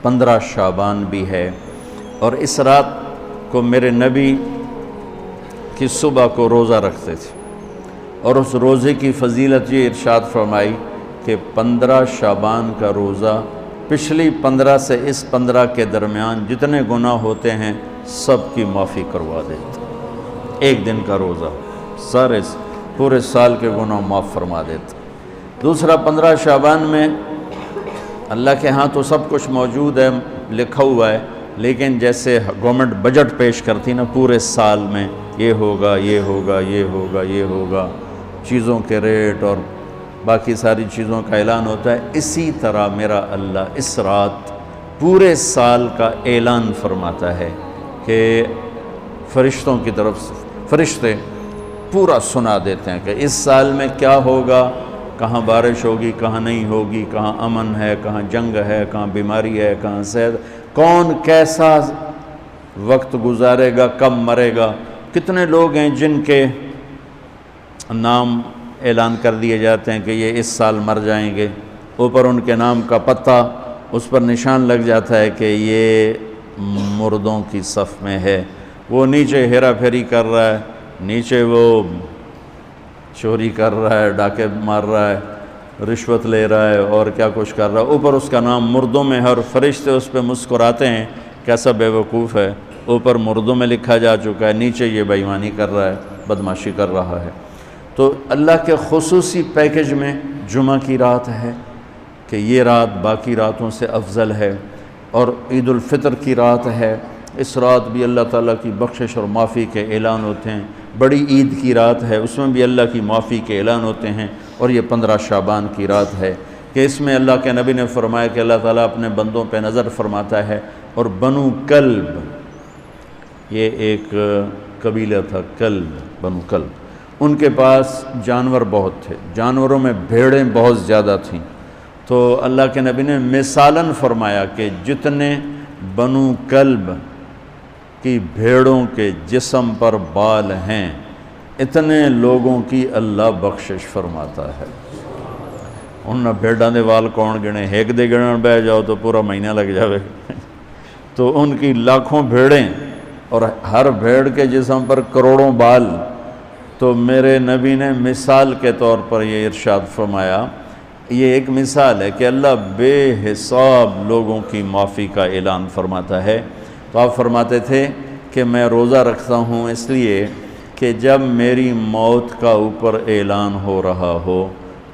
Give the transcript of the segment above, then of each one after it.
15 شعبان بھی ہے، اور اس رات کو میرے نبی کی صبح کو روزہ رکھتے تھے، اور اس روزے کی فضیلت یہ ارشاد فرمائی کہ 15 شعبان کا روزہ پچھلی 15 سے اس 15 کے درمیان جتنے گناہ ہوتے ہیں سب کی معافی کروا دیتا، ایک دن کا روزہ سارے پورے سال کے گناہ معاف فرما دیتا۔ دوسرا 15 شعبان میں اللہ کے ہاں تو سب کچھ موجود ہے، لکھا ہوا ہے، لیکن جیسے گورنمنٹ بجٹ پیش کرتی نا پورے سال میں یہ ہوگا یہ ہوگا یہ ہوگا یہ ہوگا، چیزوں کے ریٹ اور باقی ساری چیزوں کا اعلان ہوتا ہے، اسی طرح میرا اللہ اس رات پورے سال کا اعلان فرماتا ہے کہ فرشتوں کی طرف سے فرشتے پورا سنا دیتے ہیں کہ اس سال میں کیا ہوگا، کہاں بارش ہوگی کہاں نہیں ہوگی، کہاں امن ہے کہاں جنگ ہے، کہاں بیماری ہے کہاں صحت، کون کیسا وقت گزارے گا، کب مرے گا، کتنے لوگ ہیں جن کے نام اعلان کر دیے جاتے ہیں کہ یہ اس سال مر جائیں گے، اوپر ان کے نام کا پتہ اس پر نشان لگ جاتا ہے کہ یہ مردوں کی صف میں ہے، وہ نیچے ہیرا پھیری کر رہا ہے، نیچے وہ چوری کر رہا ہے، ڈاکے مار رہا ہے، رشوت لے رہا ہے اور کیا کچھ کر رہا ہے، اوپر اس کا نام مردوں میں ہے، اور فرشتے اس پہ مسکراتے ہیں کیسا بے وقوف ہے، اوپر مردوں میں لکھا جا چکا ہے، نیچے یہ بے ایمانی کر رہا ہے، بدمعاشی کر رہا ہے۔ تو اللہ کے خصوصی پیکج میں جمعہ کی رات ہے کہ یہ رات باقی راتوں سے افضل ہے، اور عید الفطر کی رات ہے، اس رات بھی اللہ تعالیٰ کی بخشش اور معافی کے اعلان ہوتے ہیں، بڑی عید کی رات ہے اس میں بھی اللہ کی معافی کے اعلان ہوتے ہیں، اور یہ 15 شعبان کی رات ہے کہ اس میں اللہ کے نبی نے فرمایا کہ اللہ تعالیٰ اپنے بندوں پہ نظر فرماتا ہے، اور بنو کلب یہ ایک قبیلہ تھا، کلب بنو کلب، ان کے پاس جانور بہت تھے، جانوروں میں بھیڑیں بہت زیادہ تھیں، تو اللہ کے نبی نے مثالاً فرمایا کہ جتنے بنو کلب کی بھیڑوں کے جسم پر بال ہیں اتنے لوگوں کی اللہ بخشش فرماتا ہے۔ ان بھیڑاں دے وال کون گنے، ایک دے گنن بہ جاؤ تو پورا مہینہ لگ جاوے، تو ان کی لاکھوں بھیڑیں اور ہر بھیڑ کے جسم پر کروڑوں بال، تو میرے نبی نے مثال کے طور پر یہ ارشاد فرمایا، یہ ایک مثال ہے کہ اللہ بے حساب لوگوں کی معافی کا اعلان فرماتا ہے۔ تو آپ فرماتے تھے کہ میں روزہ رکھتا ہوں اس لیے کہ جب میری موت کا اوپر اعلان ہو رہا ہو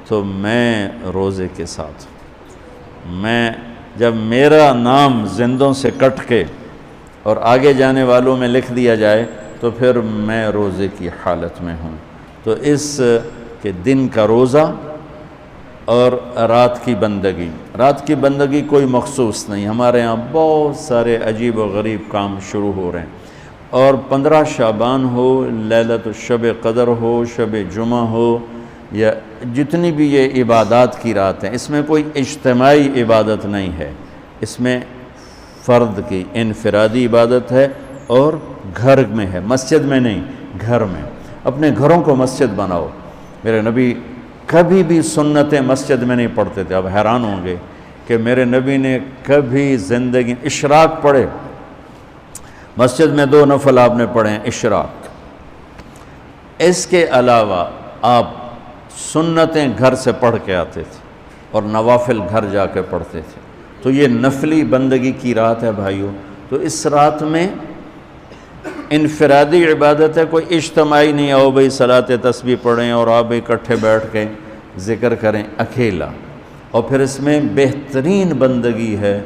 تو میں روزے کے ساتھ، میں جب میرا نام زندوں سے کٹ کے اور آگے جانے والوں میں لکھ دیا جائے تو پھر میں روزے کی حالت میں ہوں۔ تو اس کے دن کا روزہ اور رات کی بندگی، رات کی بندگی کوئی مخصوص نہیں، ہمارے یہاں بہت سارے عجیب و غریب کام شروع ہو رہے ہیں، اور 15 شعبان ہو، لیلۃ الشب قدر ہو، شب جمعہ ہو، یا جتنی بھی یہ عبادات کی رات ہیں، اس میں کوئی اجتماعی عبادت نہیں ہے، اس میں فرد کی انفرادی عبادت ہے، اور گھر میں ہے، مسجد میں نہیں، گھر میں، اپنے گھروں کو مسجد بناؤ۔ میرے نبی کبھی بھی سنتیں مسجد میں نہیں پڑھتے تھے، اب حیران ہوں گے کہ میرے نبی نے کبھی زندگی اشراق پڑھے، مسجد میں 2 نفل آپ نے پڑھے ہیں اشراق، اس کے علاوہ آپ سنتیں گھر سے پڑھ کے آتے تھے اور نوافل گھر جا کے پڑھتے تھے۔ تو یہ نفلی بندگی کی رات ہے بھائیو، تو اس رات میں انفرادی عبادت ہے، کوئی اجتماعی نہیں، آؤ بھئی صلاۃ تسبیح پڑھیں اور آپ اکٹھے بیٹھ کے ذکر کریں، اکیلا۔ اور پھر اس میں بہترین بندگی ہے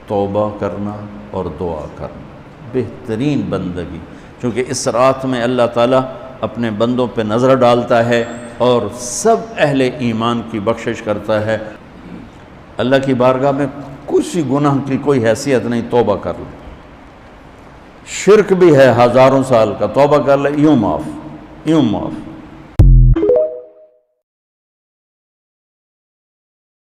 توبہ کرنا اور دعا کرنا، بہترین بندگی، کیونکہ اس رات میں اللہ تعالیٰ اپنے بندوں پہ نظر ڈالتا ہے اور سب اہل ایمان کی بخشش کرتا ہے۔ اللہ کی بارگاہ میں کسی گناہ کی کوئی حیثیت نہیں، توبہ کر لیں، شرک بھی ہے ہزاروں سال کا، توبہ کر لے یوں معاف، یوں معاف۔